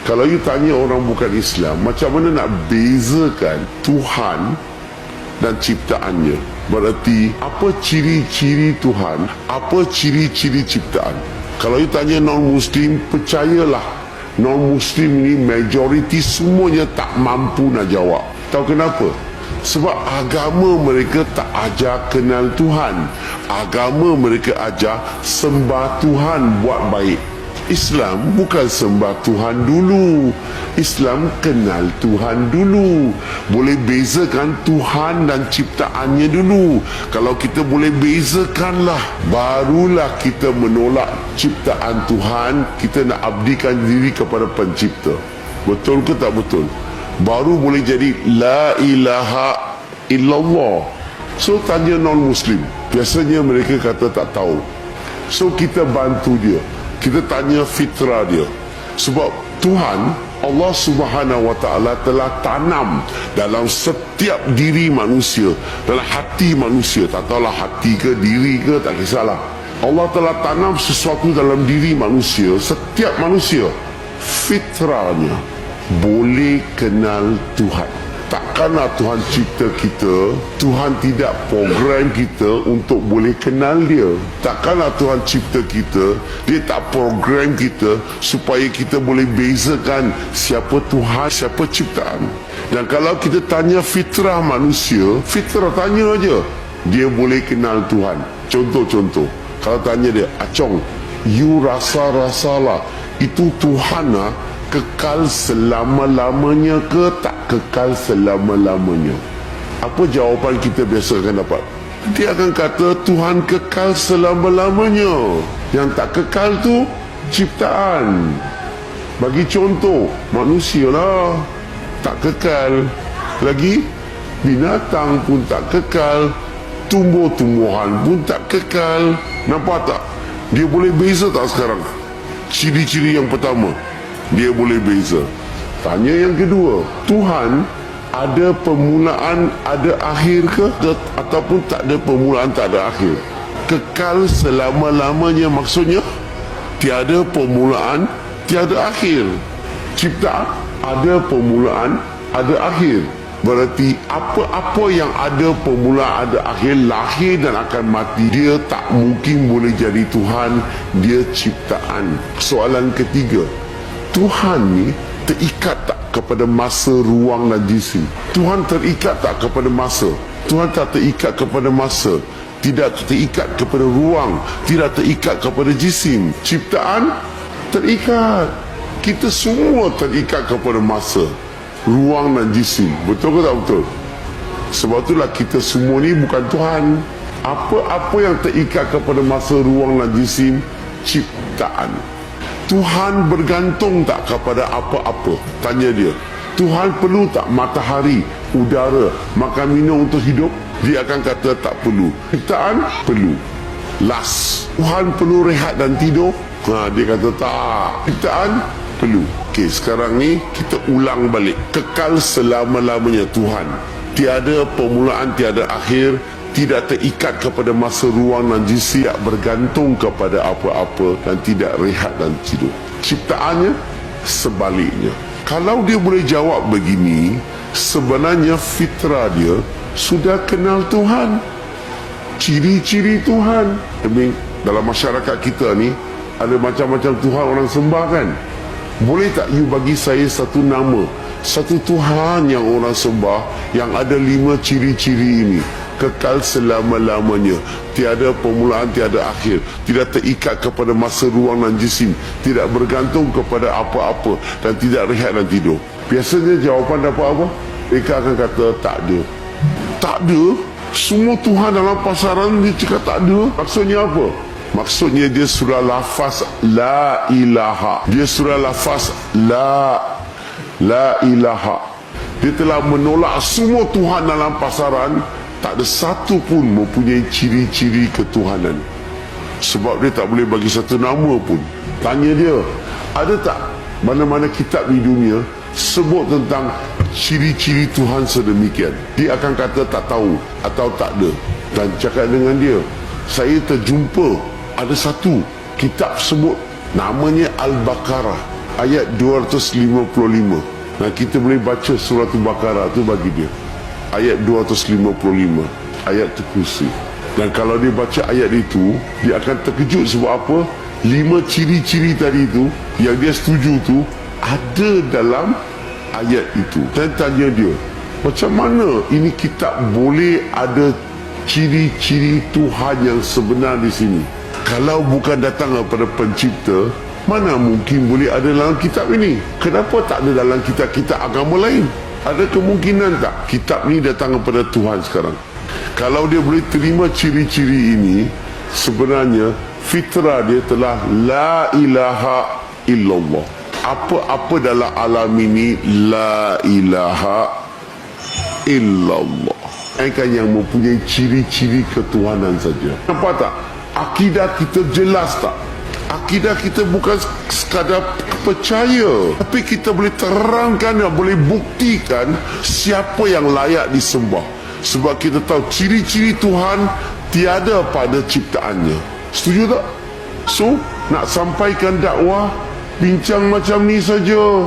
Kalau you tanya orang bukan Islam, macam mana nak bezakan Tuhan dan ciptaannya? Berarti apa ciri-ciri Tuhan, apa ciri-ciri ciptaan? Kalau you tanya non-Muslim, percayalah non-Muslim ni majoriti semuanya tak mampu nak jawab. Tahu kenapa? Sebab agama mereka tak ajar kenal Tuhan. Agama mereka ajar sembah Tuhan buat baik. Islam bukan sembah Tuhan dulu. Islam kenal Tuhan dulu. Boleh bezakan Tuhan dan ciptaannya dulu. Kalau kita boleh bezakanlah, barulah kita menolak ciptaan Tuhan. Kita nak abdikan diri kepada pencipta. Betul ke tak betul? Baru boleh jadi la ilaha illallah. So tanya non-Muslim, biasanya mereka kata tak tahu. So kita bantu dia, kita tanya fitrah dia. Sebab Tuhan Allah Subhanahu wa Ta'ala telah tanam dalam setiap diri manusia, dalam hati manusia, tak tahulah hati ke diri ke, tak kisahlah. Allah telah tanam sesuatu dalam diri manusia, setiap manusia, fitrahnya boleh kenal Tuhan. Takkanlah Tuhan cipta kita, Tuhan tidak program kita untuk boleh kenal dia. Takkanlah Tuhan cipta kita, dia tak program kita supaya kita boleh bezakan siapa Tuhan, siapa ciptaan. Dan kalau kita tanya fitrah manusia, fitrah tanya aja, dia boleh kenal Tuhan. Contoh-contoh, kalau tanya dia, Acong, you rasa-rasalah itu Tuhan kekal selama-lamanya ke tak kekal selama-lamanya? Apa jawapan kita biasa akan dapat? Dia akan kata Tuhan kekal selama-lamanya. Yang tak kekal tu ciptaan. Bagi contoh, manusia lah tak kekal. Lagi binatang pun tak kekal, tumbuh-tumbuhan pun tak kekal. Nampak tak? Dia boleh beza tak sekarang? Ciri-ciri yang pertama, dia boleh beza. Tanya yang kedua, Tuhan ada permulaan, ada akhir ke? Ataupun tak ada permulaan, tak ada akhir? Kekal selama-lamanya maksudnya tiada permulaan, tiada akhir. Ciptaan ada permulaan, ada akhir. Berarti apa-apa yang ada permulaan, ada akhir, lahir dan akan mati, dia tak mungkin boleh jadi Tuhan. Dia ciptaan. Soalan ketiga, Tuhan ni terikat tak kepada masa, ruang dan jisim? Tuhan terikat tak kepada masa? Tuhan tak terikat kepada masa, tidak terikat kepada ruang, tidak terikat kepada jisim. Ciptaan terikat. Kita semua terikat kepada masa, ruang dan jisim. Betul ke tak betul? Sebab itulah kita semua ni bukan Tuhan. Apa-apa yang terikat kepada masa, ruang dan jisim, ciptaan. Tuhan bergantung tak kepada apa-apa? Tanya dia. Tuhan perlu tak matahari, udara, makan minum untuk hidup? Dia akan kata tak perlu. Ciptaan perlu. Last, Tuhan perlu rehat dan tidur? Dia kata tak. Ciptaan perlu. Okey, sekarang ni kita ulang balik. Kekal selama-lamanya Tuhan. Tiada permulaan, tiada akhir. Tidak terikat kepada masa, ruang dan jisim, tidak bergantung kepada apa-apa dan tidak rehat dan tidur. Ciptaannya sebaliknya. Kalau dia boleh jawab begini, sebenarnya fitrah dia sudah kenal Tuhan, ciri-ciri Tuhan. Dalam masyarakat kita ni ada macam-macam Tuhan orang sembah kan? Boleh tak you bagi saya satu nama, satu Tuhan yang orang sembah yang ada 5 ciri-ciri ini? Kekal selama-lamanya, tiada permulaan, tiada akhir, tidak terikat kepada masa, ruang dan jisim, tidak bergantung kepada apa-apa dan tidak rehat dan tidur. Biasanya jawapan dapat apa? Mereka akan kata tak ada. Tak ada? Semua Tuhan dalam pasaran dia cakap tak ada. Maksudnya apa? Maksudnya dia surah lafaz la ilaha. Dia surah lafaz la ilaha. Dia telah menolak semua Tuhan dalam pasaran. Tak ada satu pun mempunyai ciri-ciri ketuhanan. Sebab dia tak boleh bagi satu nama pun. Tanya dia, ada tak mana-mana kitab di dunia sebut tentang ciri-ciri Tuhan sedemikian? Dia akan kata tak tahu atau tak ada. Dan cakap dengan dia, saya terjumpa ada satu kitab sebut namanya Al-Baqarah. ayat 255. Nah, kita boleh baca surah Al-Baqarah tu bagi dia. Ayat 255, ayat tu kursi. Dan kalau dia baca ayat itu, dia akan terkejut sebab apa? 5 ciri-ciri tadi tu yang dia setuju tu ada dalam ayat itu. Dan tanya dia, macam mana ini kitab boleh ada ciri-ciri Tuhan yang sebenar di sini? Kalau bukan datang daripada pencipta, mana mungkin boleh ada dalam kitab ini? Kenapa tak ada dalam kitab-kitab agama lain? Ada kemungkinan tak kitab ni datang daripada Tuhan sekarang? Kalau dia boleh terima ciri-ciri ini, sebenarnya fitrah dia telah la ilaha illallah. Apa-apa dalam alam ini la ilaha illallah. Kan yang mempunyai ciri-ciri ketuhanan saja. Nampak tak? Akidah kita jelas tak? Akidah kita bukan sekadar percaya, tapi kita boleh terangkan dan boleh buktikan siapa yang layak disembah. Sebab kita tahu ciri-ciri Tuhan tiada pada ciptaannya. Setuju tak? So, nak sampaikan dakwah, bincang macam ni saja.